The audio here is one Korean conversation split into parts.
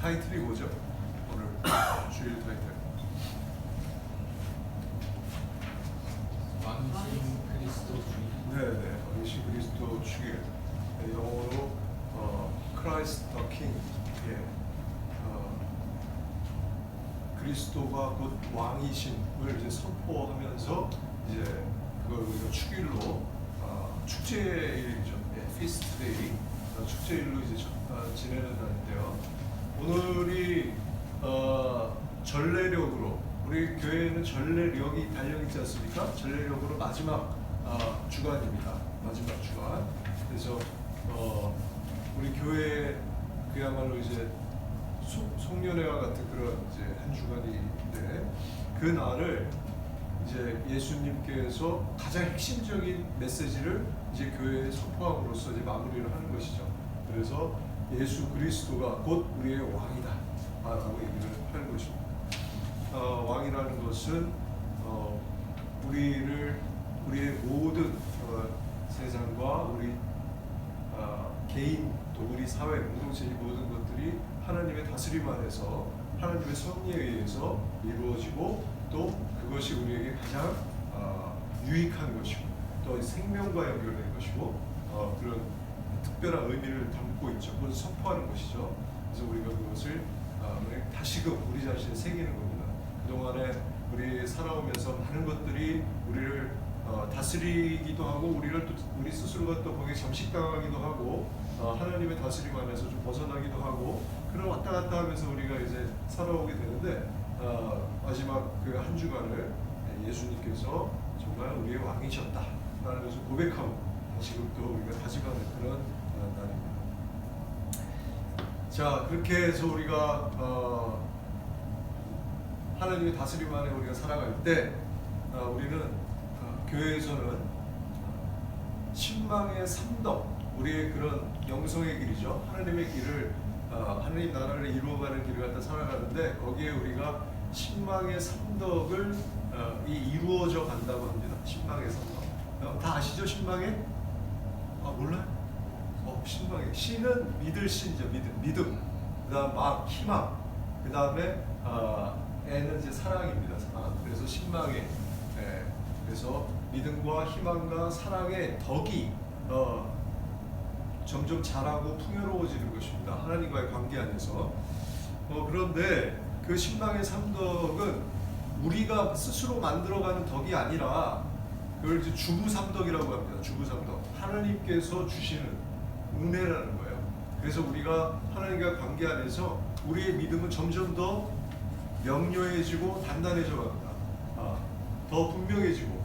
타이틀이 뭐죠? 오늘 주일 타이틀. 왕이신 그리스도 주의. 네네, 왕이신 그리스도 주일. 네, 영어로 Christ the King. 예. 그리스도가 곧 왕이신을 이제 선포하면서 이제 그걸 우리가 축일로 축제일이죠. 예, 피스트데이, 축제일로 이제 지내는 날인데요. 오늘이 전례력으로 우리 교회에는 전례력이 달려있지 않습니까? 전례력으로 마지막 주간입니다. 마지막 주간. 그래서 우리 교회 그야말로 이제 송년회와 같은 그런 이제 한 주간인데 그 날을 이제 예수님께서 가장 핵심적인 메시지를 이제 교회에 선포함으로써 이제 마무리를 하는 것이죠. 그래서 예수 그리스도가 곧 우리의 왕이다 라고 얘기를 하는 것입니다. 왕이라는 것은 우리의 모든 세상과 우리 개인 또 우리 사회 공동체 모든 것들이 하나님의 다스림 안에서 하나님의 섭리에 의해서 이루어지고 또 그것이 우리에게 가장 유익한 것이고 또 생명과 연결된 것이고 그런 특별한 의미를 담고 있죠. 그것을 선포하는 것이죠. 그래서 우리가 그것을 다시금 우리 자신을 새기는 겁니다. 그동안에 우리 살아오면서 많은 것들이 우리를 다스리기도 하고 우리 스스로가 또 거기에 잠식당하기도 하고 하나님의 다스림 안에서 좀 벗어나기도 하고 그런 왔다 갔다 하면서 우리가 이제 살아오게 되는데 마지막 그 한 주간을 예수님께서 정말 우리의 왕이셨다라는 것을 고백하고 다시금 또 우리가 다짐하는 그런 날입니다. 자, 그렇게 해서 우리가 하나님의 다스림 안에 우리가 살아갈 때 우리는 교회에서는 신망의 삼덕, 우리의 그런 영성의 길이죠. 하나님의 길을 하나님 나라를 이루어가는 길을 갖다 살아가는데 거기에 우리가 신망의 삼덕을 이루어져 간다고 합니다. 신망의 삼덕. 다 아시죠? 신망의? 몰라요? 신망의. 신은 믿을 신이죠. 믿음. 그다음 희망. 그다음에 애는 이제 사랑입니다. 사랑. 그래서 신망의. 그래서 믿음과 희망과 사랑의 덕이 점점 자라고 풍요로워지는 것입니다. 하나님과의 관계 안에서. 그런데 그 신망의 삼덕은 우리가 스스로 만들어가는 덕이 아니라 그걸 이제 주부삼덕이라고 합니다. 주부삼덕. 하나님께서 주시는 은혜라는 거예요. 그래서 우리가 하나님과 관계 안에서 우리의 믿음은 점점 더 명료해지고 단단해져 갑니다. 더 분명해지고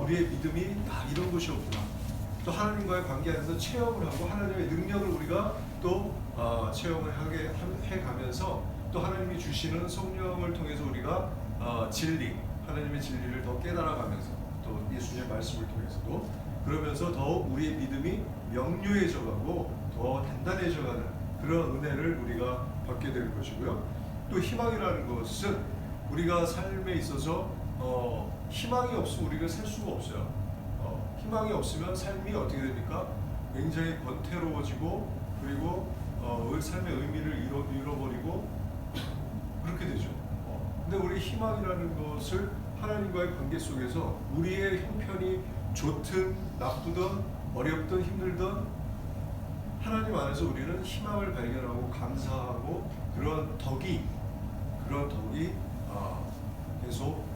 우리의 믿음이 이런 것이었구나. 또 하나님과의 관계 안에서 체험을 하고 하나님의 능력을 우리가 또 체험을 해가면서 또 하나님이 주시는 성령을 통해서 우리가 하나님의 진리를 더 깨달아가면서 또 예수님의 말씀을 통해서도 그러면서 더욱 우리의 믿음이 명료해져가고 더 단단해져가는 그런 은혜를 우리가 받게 될 것이고요. 또 희망이라는 것은 우리가 삶에 있어서 희망이 없으면 우리가 살 수가 없어요. 희망이 없으면 삶이 어떻게 됩니까? 굉장히 권태로워지고 그리고 삶의 의미를 잃어버리고 그렇게 되죠. 근데 우리 희망이라는 것을 하나님과의 관계 속에서 우리의 형편이 좋든 나쁘든 어렵든 힘들든 하나님 안에서 우리는 희망을 발견하고 감사하고 그런 덕이 계속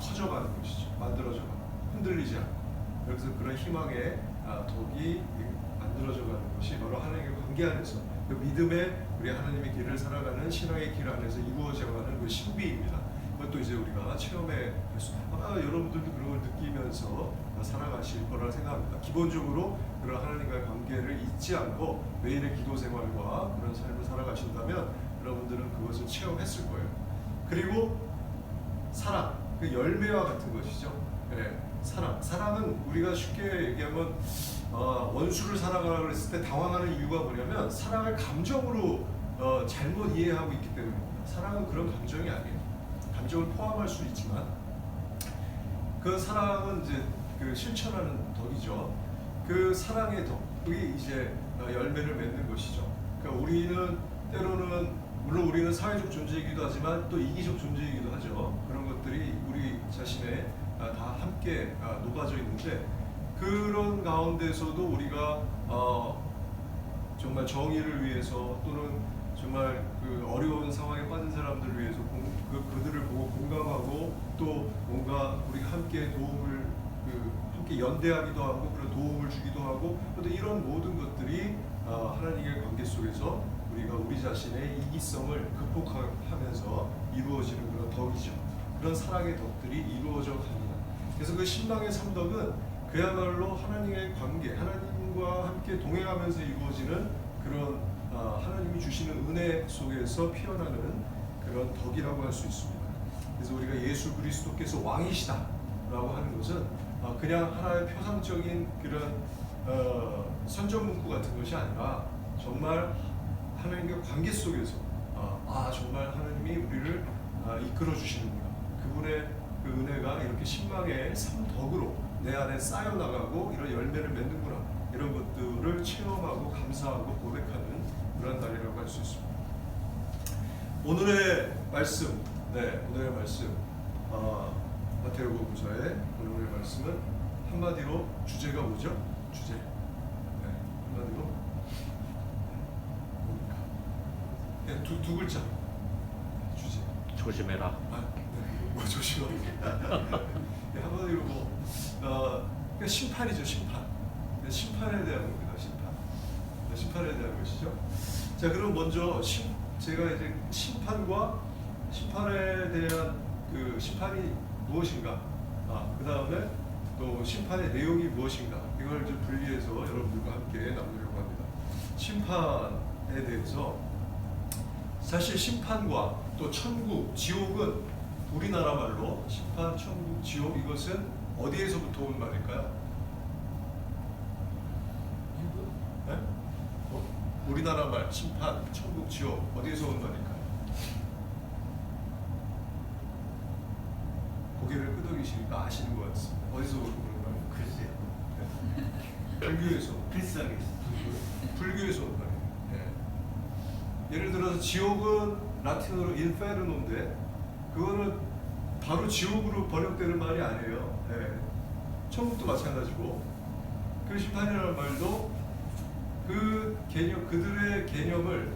커져가는 것이죠. 만들어져가는, 흔들리지 않고. 그래서 그런 희망의 덕이 만들어져가는 것이 바로 하나님의 관계 안에서 그 믿음의 우리 하나님의 길을 살아가는 신앙의 길 안에서 이루어져가는 그 신비입니다. 그것도 이제 우리가 체험해 여러분들도 그런 걸 느끼면서 살아가실 거라 생각합니다. 기본적으로 그런 하나님과의 관계를 잊지 않고 매일의 기도 생활과 그런 삶을 살아가신다면 여러분들은 그것을 체험했을 거예요. 그리고 사랑, 그 열매와 같은 것이죠. 사랑은 우리가 쉽게 얘기하면 원수를 사랑하라고 했을 때 당황하는 이유가 뭐냐면 사랑을 감정으로 잘못 이해하고 있기 때문입니다. 사랑은 그런 감정이 아니에요. 감정을 포함할 수 있지만 그 사랑은 이제 그 실천하는 덕이죠. 그 사랑의 덕, 그게 이제 열매를 맺는 것이죠. 그러니까 우리는 때로는 물론 우리는 사회적 존재이기도 하지만 또 이기적 존재이기도 하죠. 그런 것들이 우리 자신에 다 함께 녹아져 있는데 그런 가운데서도 우리가 정말 정의를 위해서 또는 정말 그 어려운 상황에 빠진 사람들을 위해서 그들을 보고 공감하고 또 뭔가 우리가 함께 도움을 함께 연대하기도 하고 그런 도움을 주기도 하고 또 이런 모든 것들이 하나님의 관계 속에서 우리가 우리 자신의 이기성을 극복하면서 이루어지는 그런 덕이죠. 그런 사랑의 덕들이 이루어져 갑니다. 그래서 그 신방의 삼덕은 그야말로 하나님의 관계, 하나님과 함께 동행하면서 이루어지는 그런 하나님이 주시는 은혜 속에서 피어나는 그런 덕이라고 할 수 있습니다. 그래서 우리가 예수 그리스도께서 왕이시다라고 하는 것은 그냥 하나의 표상적인 그런 선전 문구 같은 것이 아니라 정말 하나님과 관계 속에서 정말 하나님이 우리를 이끌어 주시는구나. 그분의 그 은혜가 이렇게 신방의 삼덕으로 내 안에 쌓여 나가고 이런 열매를 맺는구나. 이런 것들을 체험하고 감사하고 고백하는 그런 날이라고 할 수 있습니다. 오늘의 말씀, 오늘의 말씀, 마태복음서의 오늘의 말씀은 한마디로 주제가 뭐죠? 주제. 한마디로 뭡니까? 두 글자. 주제. 조심해라. 뭐 조심하게. 한마디로 그러니까 심판이죠, 심판. 심판에 대한 겁니다, 심판. 심판에 대한 것이죠. 자, 그럼 먼저 제가 이제 심판과 심판에 대한 그 심판이 무엇인가, 그 다음에 또 심판의 내용이 무엇인가 이걸 좀 분리해서 여러분들과 함께 나누려고 합니다. 심판에 대해서 사실 심판과 또 천국, 지옥은 우리나라 말로 심판, 천국, 지옥 이것은 어디에서부터 온 말일까요? 네? 우리나라 말 심판, 천국, 지옥 어디에서 온 말일까요? 고개를 끄덕이시니까 아시는 것 같습니다. 어디서 온 말일까요? 글쎄요. 불교에서. 비싸게 불교에서 온 말이에요. 예를 들어서 지옥은 라틴어로 인페르노인데 그거는 바로 지옥으로 번역되는 말이 아니에요. 천국도 마찬가지고 그 심판이라는 말도 그 개념, 그들의 개념을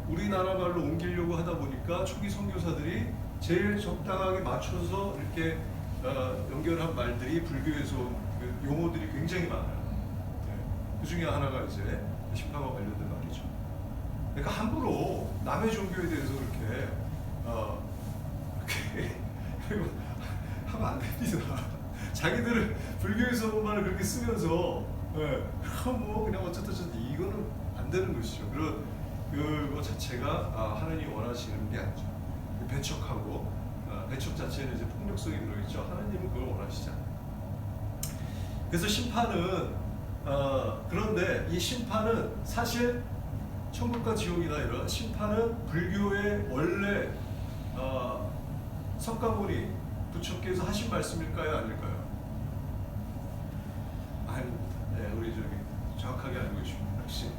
우리나라 말로 옮기려고 하다 보니까 초기 선교사들이 제일 적당하게 맞춰서 이렇게 연결한 말들이 불교에서 온 그 용어들이 굉장히 많아요. 그 중에 하나가 이제 심판과 관련된 말이죠. 그러니까 함부로 남의 종교에 대해서 그렇게 하면 안 됩니다. 자기들은 불교에서 온 말을 그렇게 쓰면서 뭐 그냥 어쨌든 이거는 안 되는 것이죠. 그런 그거 자체가 하나님이 원하시는 게 아니죠. 배척하고 배척 자체는 이제 폭력성이 들어있죠. 하나님은 그걸 원하시지 않아요. 그래서 심판은 그런데 이 심판은 사실 천국과 지옥이나 이런 심판은 불교의 원래 석가모니 부처께서 하신 말씀일까요, 아닐까요? 아닙니다. 우리 저기 정확하게 알고 계십니다. 역시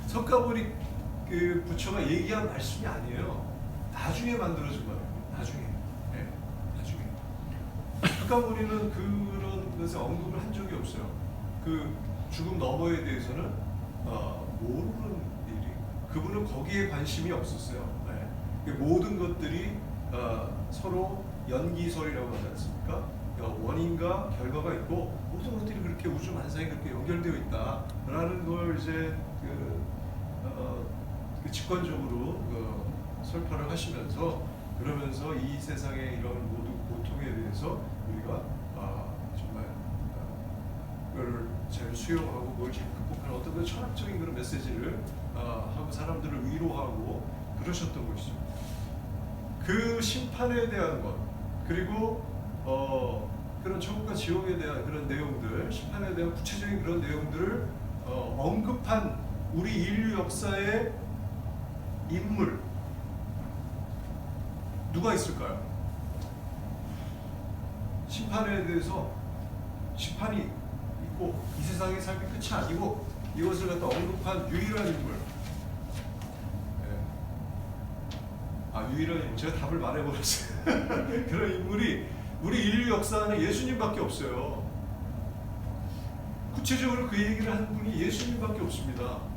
석가모니 그 부처가 얘기한 말씀이 아니에요. 나중에 만들어진 말이에요. 나중에. 석가모니는 그런 것에 언급을 한 적이 없어요. 그 죽음 너머에 대해서는 모르는 일이. 그분은 거기에 관심이 없었어요. 모든 것들이 서로 연기설이라고 하지 않습니까? 원인과 결과가 있고 모든 것들이 그렇게 우주 만상에 그렇게 연결되어 있다라는 걸 이제 그 직관적으로 설파를 하시면서 그러면서 이 세상의 이런 모든 고통에 대해서 우리가 정말 그걸 잘 수용하고 그걸 잘 극복하는 어떤 그 철학적인 그런 메시지를 하고 사람들을 위로하고 그러셨던 것이죠. 그 심판에 대한 것 그리고 그런 천국과 지옥에 대한 그런 내용들, 심판에 대한 구체적인 그런 내용들을 언급한 우리 인류 역사의 인물 누가 있을까요? 심판에 대해서 심판이 있고 이 세상의 삶이 끝이 아니고 이것을 갖다 언급한 유일한 인물 유일한 인물. 제가 답을 말해버렸어요. 그런 인물이 우리 인류 역사 안에 예수님밖에 없어요. 구체적으로 그 얘기를 한 분이 예수님밖에 없습니다.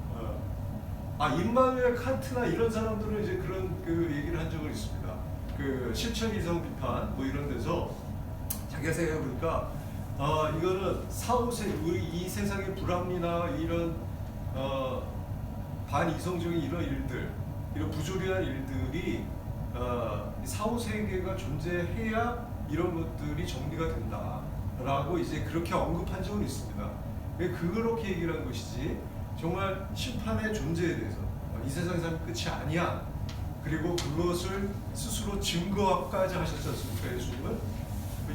임마누엘 칸트나 이런 사람들은 이제 그런 그 얘기를 한 적은 있습니다. 그 실천 이성 비판 뭐 이런 데서 자기가 생각해 보니까 이거는 사후세 우리 이 세상의 불합리나 이런 반이성적인 이런 일들, 이런 부조리한 일들이 사후 세계가 존재해야 이런 것들이 정리가 된다라고 이제 그렇게 언급한 적은 있습니다. 그렇게 얘기를 한 것이지 정말 심판의 존재에 대해서 이 세상의 삶이 끝이 아니야. 그리고 그것을 스스로 증거까지 하셨지 않습니까? 예수님은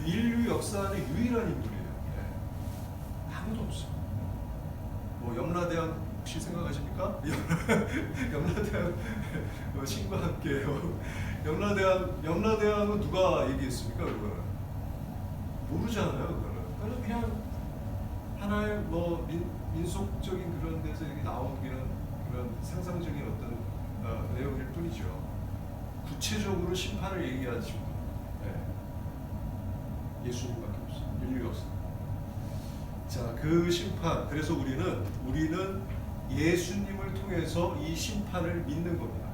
인류 역사 안에 유일한 인물이에요. 아무도 없어. 뭐 염라대왕 혹시 생각하십니까? 염라대왕 신과 함께요. 염라대왕은 누가 얘기했습니까? 그거는 모르잖아요. 그거는 그냥 하나의 뭐 민속적인 그런 데서 이렇게 나온 그런 상상적인 어떤 내용일 뿐이죠. 구체적으로 심판을 얘기한 친구, 예수님밖에 없어. 인류 역사. 자, 그 심판. 그래서 우리는 예수님을 통해서 이 심판을 믿는 겁니다.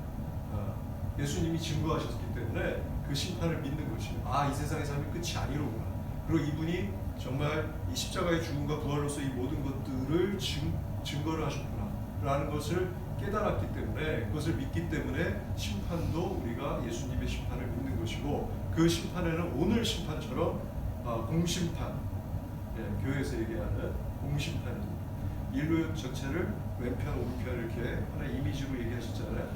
예수님이 증거하셨기 때문에 그 심판을 믿는 것이에요. 이 세상의 삶이 끝이 아니로구나. 그리고 이분이 정말 이 십자가의 죽음과 부활로서 이 모든 것들을 증거를 하셨구나 라는 것을 깨달았기 때문에, 그것을 믿기 때문에 심판도 우리가 예수님의 심판을 믿는 것이고, 그 심판에는 오늘 심판처럼 공심판, 교회에서 얘기하는 공심판입니다. 인류 전체를 왼편 오른편 이렇게 하나의 이미지로 얘기하셨잖아요.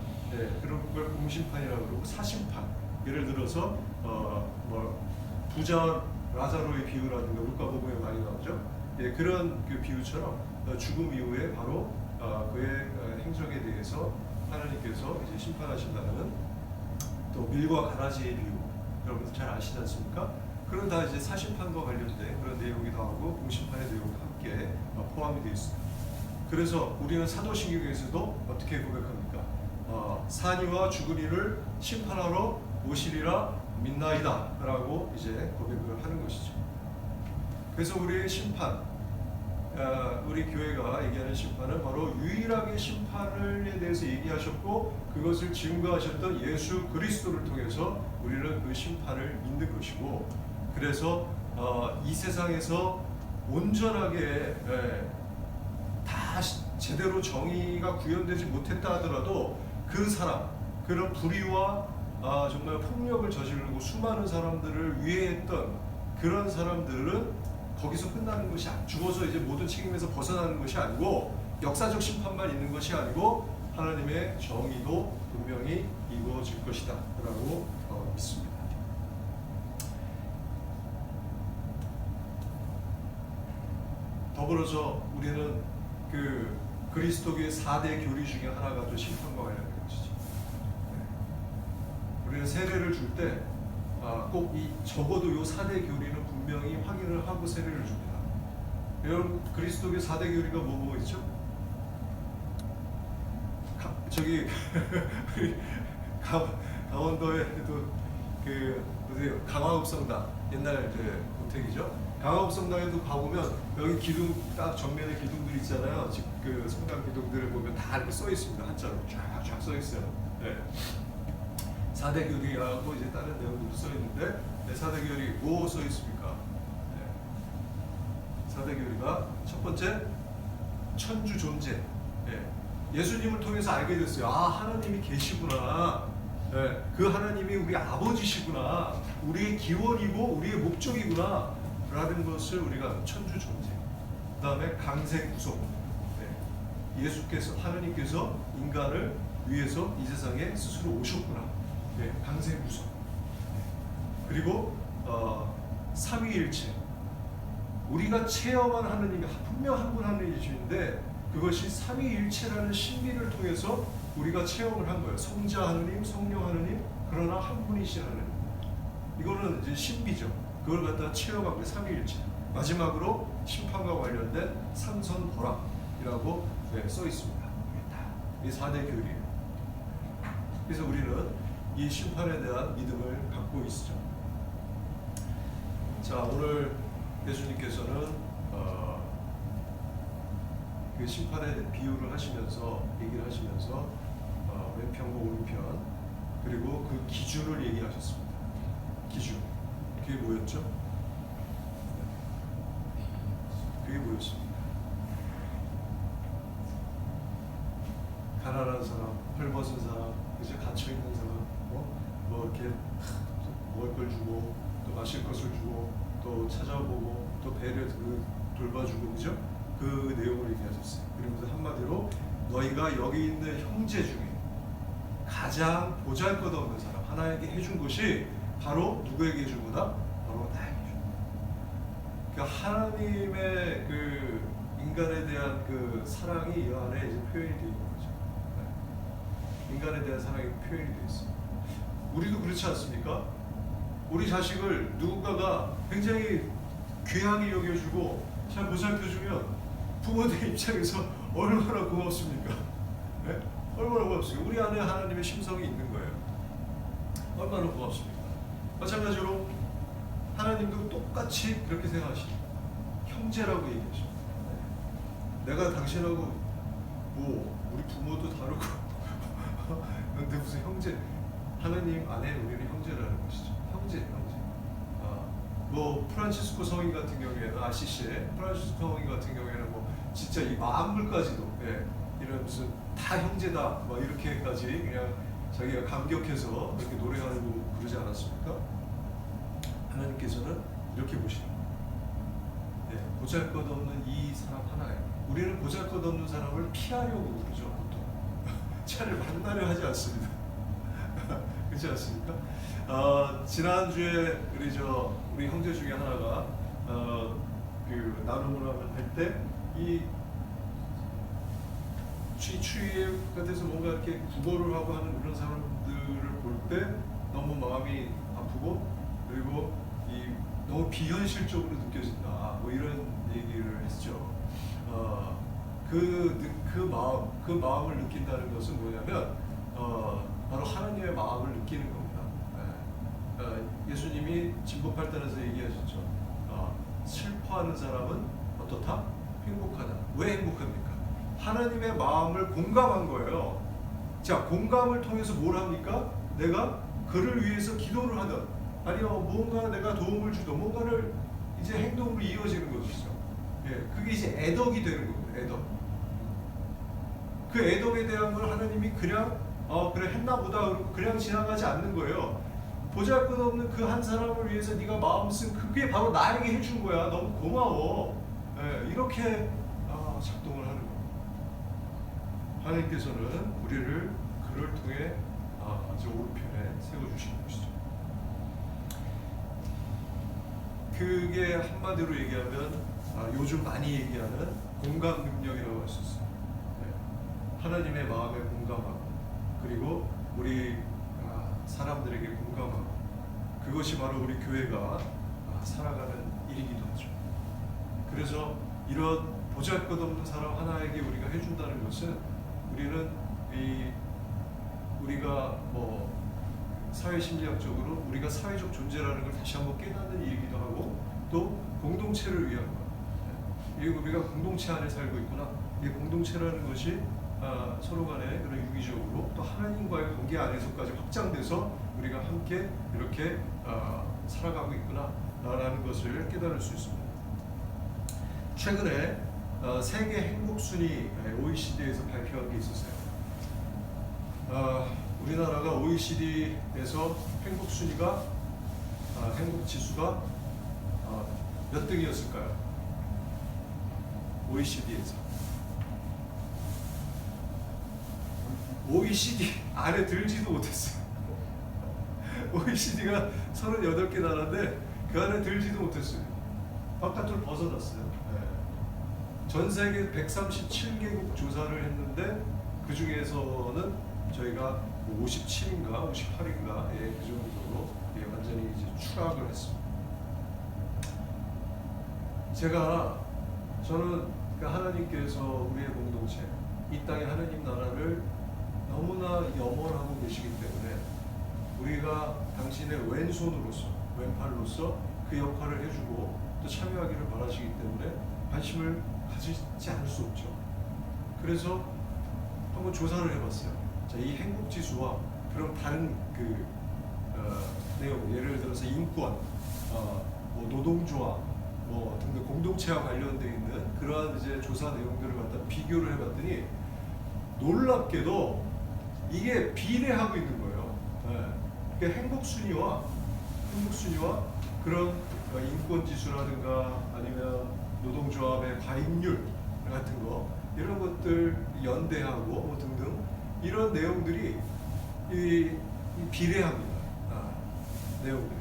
그런 걸 공심판이라고 그러고, 사심판, 예를 들어서 부자 라자로의 비유라든가 루카복음에 많이 나오죠. 그런 그 비유처럼 죽음 이후에 바로 그의 행적에 대해서 하나님께서 이제 심판하신다는, 또 밀과 가라지의 비유, 여러분 잘 아시지 않습니까? 그런 다 이제 사심판과 관련된 그런 내용이기도 하고 공심판의 내용도 함께 포함이 되어 있습니다. 그래서 우리는 사도신경에서도 어떻게 고백합니까? 산이와 죽으리를 심판하러 오시리라 믿나이다 라고 이제 고백을 하는 것이죠. 그래서 우리의 심판, 우리 교회가 얘기하는 심판은 바로 유일하게 심판에 대해서 얘기하셨고, 그것을 증거하셨던 예수 그리스도를 통해서 우리는 그 심판을 믿는 것이고, 그래서 이 세상에서 온전하게 다 제대로 정의가 구현되지 못했다 하더라도 그 사람, 그런 불의와 정말 폭력을 저지르고 수많은 사람들을 위해했던 그런 사람들은 거기서 끝나는 것이 죽어서 이제 모든 책임에서 벗어나는 것이 아니고, 역사적 심판만 있는 것이 아니고 하나님의 정의도 분명히 이루어질 것이다 라고 믿습니다. 더불어서 우리는 그 그리스도교의 4대 교리 중에 하나가 또 심판과 관련된 것이죠. 우리는 세례를 줄 때 꼭 적어도 이 4대 교리는 분명히 확인을 하고 세례를 줍니다. 여러분, 그리스도교 4대 교리가 뭐 있죠? 저기 강원도에도 그 어디요? 강화읍성당, 옛날 그 고택이죠. 강화읍성당에도 가보면 여기 기둥 딱 정면에 기둥들 있잖아요. 지금 그 성당 기둥들을 보면 다 이렇게 써 있습니다. 한자로 쫙쫙 써 있어요. 4대 교리하고 이제 다른 내용들도 써 있는데, 4대 교리 뭐 써 있습니까? 4대 교리가 첫 번째, 천주 존재. 예수님을 통해서 알게 됐어요. 하나님이 계시구나. 그 하나님이 우리 아버지시구나. 우리의 기원이고 우리의 목적이구나 라는 것을 우리가 천주 존재. 그 다음에 강세 구속. 예수께서, 하나님께서 인간을 위해서 이 세상에 스스로 오셨구나. 강세 구속. 그리고 삼위일체. 우리가 체험한 하나님이 분명 한 분 하나님이신데, 그것이 삼위일체라는 신비를 통해서 우리가 체험을 한 거예요. 성자 하느님, 성령 하느님, 그러나 한 분이신 하느님. 이거는 이제 신비죠. 그걸 갖다 체험한 거예요. 삼위일체. 마지막으로 심판과 관련된 삼선보람이라고 써 있습니다. 이 4대 교리예요. 그래서 우리는 이 심판에 대한 믿음을 갖고 있죠. 자, 오늘 예수님께서는 그 심판의 비유를 하시면서 얘기를 하시면서 왼편과 오른편 그리고 그 기준을 얘기하셨습니다. 기준. 그게 뭐였죠? 그게 뭐였습니까? 가난한 사람, 헐벗은 사람, 그저 갇혀 있는 사람, 뭐 이렇게 먹을 걸 주고 또 마실 것을 주고 또 찾아보고 또 배를 돌봐주고 그죠? 그 내용을 얘기하셨어요. 그러면서 한마디로 너희가 여기 있는 형제 중에 가장 보잘것없는 사람 하나에게 해준 것이 바로 누구에게 해준 거다? 바로 나에게 해준 거다. 그러니까 하나님의 그 인간에 대한 그 사랑이 이 안에 이제 표현이 되어 있는 거죠. 네. 인간에 대한 사랑이 표현이 되어 있어요. 우리도 그렇지 않습니까? 우리 자식을 누군가가 굉장히 귀하게 여겨주고 잘 보살펴주면 부모들 입장에서 얼마나 고맙습니까? 네? 얼마나 고맙습니까? 우리 안에 하나님의 심성이 있는 거예요. 얼마나 고맙습니까? 마찬가지로 하나님도 똑같이 그렇게 생각하십니다. 형제라고 얘기하십니다. 네. 내가 당신하고 뭐 우리 부모도 다르고 근데 무슨 형제? 하나님 안에 우리는 형제라는 것이죠. 형제. 뭐 프란치스코 성인 같은 경우에는 아시시의 프란치스코 성인 같은 경우에는 뭐 진짜 이 만물까지도 이런 무슨 다 형제다 뭐 이렇게까지 그냥 자기가 감격해서 이렇게 노래하고 그러지 않았습니까? 하나님께서는 이렇게 보시는 거예요. 보잘것없는 이 사람 하나에 우리는 보잘것없는 사람을 피하려고 그러죠. 보통 차를 만나려 하지 않습니다. 그렇지 않습니까? 지난주에 우리 형제 중에 하나가 그 나눔을 할 때 이 추위에 같아서 뭔가 이렇게 구걸을 하고 하는 그런 사람들을 볼 때 너무 마음이 아프고 그리고 너무 비현실적으로 느껴진다. 뭐 이런 얘기를 했죠. 그 마음을 느낀다는 것은 뭐냐면 바로 하나님의 마음을 느끼는 겁니다. 예수님이 진법팔단에서 얘기하셨죠. 슬퍼하는 사람은 어떻다? 행복하다. 왜 행복합니까? 하나님의 마음을 공감한 거예요. 자, 공감을 통해서 뭘 합니까? 내가 그를 위해서 기도를 하든 아니면 무언가 내가 도움을 주든 뭔가를 이제 행동으로 이어지는 것이죠. 그게 이제 애덕이 되는 겁니다. 애덕. 그 애덕에 대한 걸 하나님이 그냥 그래 했나 보다 그러고 그냥 지나가지 않는 거예요. 보잘것없는 그 한 사람을 위해서 네가 마음 쓴 그게 바로 나에게 해준 거야. 너무 고마워. 이렇게 작동을 하는 거예요. 하나님께서는 우리를 그를 통해 아주 오른편에 세워주시는 것이죠. 그게 한마디로 얘기하면 요즘 많이 얘기하는 공감 능력이라고 할 수 있어요. 하나님의 마음에 공감하고 그리고 우리 사람들에게 공감하고 그것이 바로 우리 교회가 살아가는 일이기도 하죠. 그래서 이런 보잘것없는 사람 하나에게 우리가 해준다는 것은 우리는 우리가 뭐 사회심리학적으로 우리가 사회적 존재라는 걸 다시 한번 깨닫는 일이기도 하고 또 공동체를 위한 것. 그리고 우리가 공동체 안에 살고 있구나. 이 공동체라는 것이 서로 간에 그런 유기적으로 또 하나님과의 관계 안에서까지 확장돼서 우리가 함께 이렇게 살아가고 있구나 라는 것을 깨달을 수 있습니다. 최근에 세계 행복순위 OECD에서 발표한 게 있었어요. 우리나라가 OECD에서 행복순위가 행복지수가 몇 등이었을까요? OECD에서 OECD 안에 들지도 못했어요. OECD가 38개 나라인데 그 안에 들지도 못했어요. 바깥으로 벗어났어요. 전 세계 137개국 조사를 했는데 그 중에서는 저희가 57인가 58인가 그 정도로 완전히 이제 추락을 했습니다. 저는 하나님께서 우리의 공동체, 이 땅의 하나님 나라를 너무나 염원하고 계시기 때문에 우리가 당신의 왼손으로서 왼팔로서 그 역할을 해주고 또 참여하기를 바라시기 때문에 관심을 가지지 않을 수 없죠. 그래서 한번 조사를 해봤어요. 자, 이 행복 지수와 그런 다른 내용, 예를 들어서 인권, 뭐 노동조합, 뭐 등등 공동체와 관련되어 있는 그러한 이제 조사 내용들을 갖다 비교를 해봤더니 놀랍게도 이게 비례하고 있는 거예요. 그러니까 행복 순위와 그런 인권 지수라든가 아니면 노동조합의 가입률 같은 거 이런 것들 연대하고 뭐 등등 이런 내용들이 이 비례합니다. 내용들이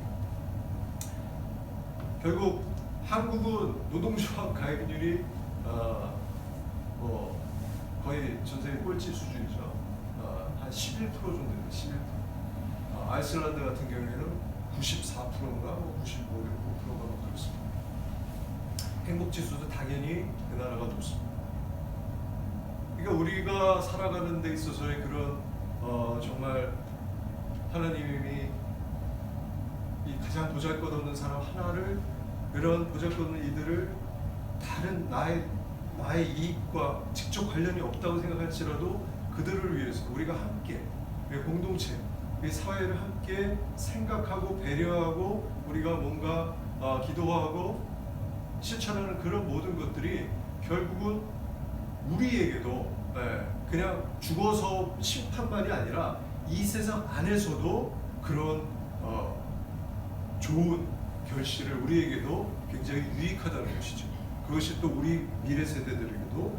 결국 한국은 노동조합 가입률이 뭐 거의 전 세계 꼴찌 수준이죠. 한 11% 정도 돼요. 11%. 아이슬란드 같은 경우에는 94%인가 뭐 95%가 뭐 그렇습니다. 행복 지수도 당연히 그 나라가 높습니다. 그러니까 우리가 살아가는 데 있어서의 그런 정말 하나님이 이 가장 보잘것없는 사람 하나를 그런 보잘것없는 이들을 다른 나의 이익과 직접 관련이 없다고 생각할지라도 그들을 위해서 우리가 함께 우리 공동체, 우리 사회를 함께 생각하고 배려하고 우리가 뭔가 기도하고 실천하는 그런 모든 것들이 결국은 우리에게도 그냥 죽어서 심판만이 아니라 이 세상 안에서도 그런 좋은 결실을 우리에게도 굉장히 유익하다는 것이죠. 그것이 또 우리 미래 세대들에게도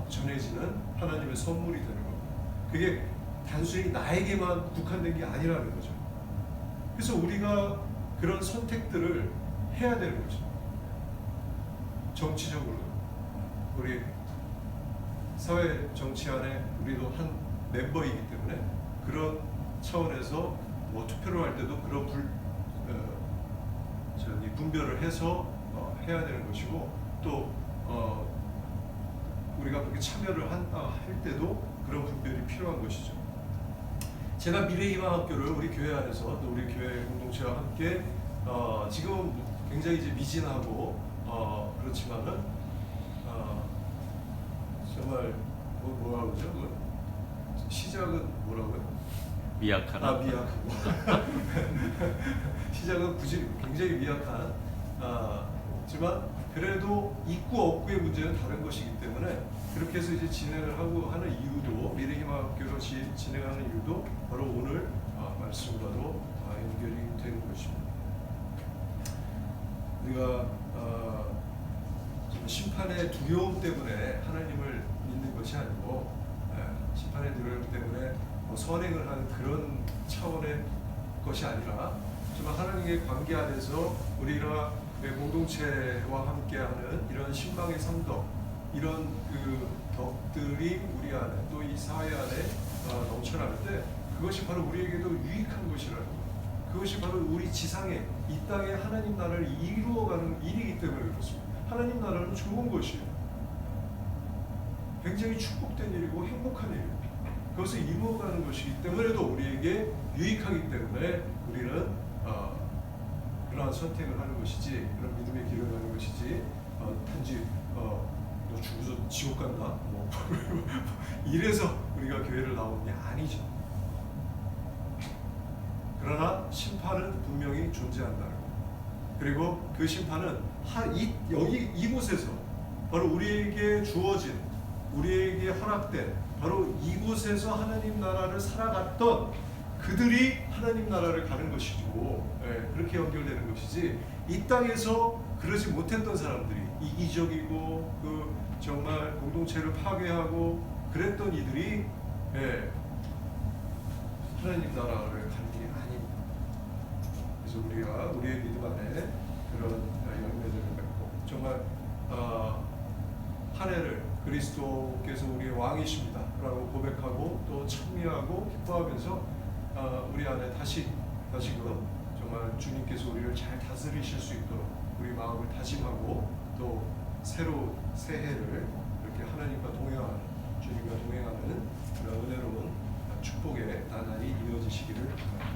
전해지는 하나님의 선물이 되는 겁니다. 그게 단순히 나에게만 국한된 게 아니라는 거죠. 그래서 우리가 그런 선택들을 해야 되는 거죠. 정치적으로 우리 사회 정치 안에 우리도 한 멤버이기 때문에 그런 차원에서 뭐 투표를 할 때도 그런 분별을 해서 해야 되는 것이고 또 우리가 그렇게 참여를 할 때도 그런 분별이 필요한 것이죠. 제가 미래희망학교를 우리 교회 안에서 또 우리 교회 공동체와 함께 지금은 굉장히 이제 미진하고 그렇지만은 정말 뭐라고 그러죠? 시작은 뭐라고요? 미약하다. 미약하고 시작은 굉장히 미약한 지만 그래도 있고 없고의 문제는 다른 것이기 때문에 그렇게 해서 이제 진행을 하고 하는 이유도 미래희망학교로 진행하는 이유도 바로 오늘 말씀과도 연결이 되는 것입니다. 우리가 심판의 두려움 때문에 하나님을 믿는 것이 아니고 심판의 두려움 때문에 선행을 하는 그런 차원의 것이 아니라 정말 하나님의 관계 안에서 우리가 공동체와 함께하는 이런 신방의 삼덕 이런 그 덕들이 우리 안에 또 이 사회 안에 넘쳐날 때 그것이 바로 우리에게도 유익한 것이라는 것. 그것이 바로 우리 지상에 이 땅에 하나님 나라를 이루어가는 일이기 때문에 그렇습니다. 하나님 나라는 좋은 것이에요. 굉장히 축복된 일이고 행복한 일입니다. 그것을 이루어가는 것이기 때문에도 우리에게 유익하기 때문에 우리는 그러한 선택을 하는 것이지 그런 믿음의 길을 가는 것이지 단지 너 죽어서 지옥 간다 뭐 이래서 우리가 교회를 나오는 게 아니죠. 그러나 심판은 분명히 존재한다는 것. 그리고 그 심판은 이곳에서 바로 우리에게 주어진 우리에게 허락된 바로 이곳에서 하나님 나라를 살아갔던 그들이 하나님 나라를 가는 것이고 그렇게 연결되는 것이지 이 땅에서 그러지 못했던 사람들이 이기적이고 그 정말 공동체를 파괴하고 그랬던 이들이 하나님 나라를 가는 게 아닙니다. 그래서 우리가 우리의 믿음 안에 그런 열매들을 맺고 정말 한 해를 그리스도께서 우리의 왕이십니다 라고 고백하고 또 찬미하고 기뻐하면서 우리 안에 다시금 정말 주님께서 우리를 잘 다스리실 수 있도록 우리 마음을 다짐하고 또 새로 새해를 이렇게 하나님과 동행하는 주님과 동행하는 그런 은혜로운 축복의 나날이 이어지시기를 바랍니다.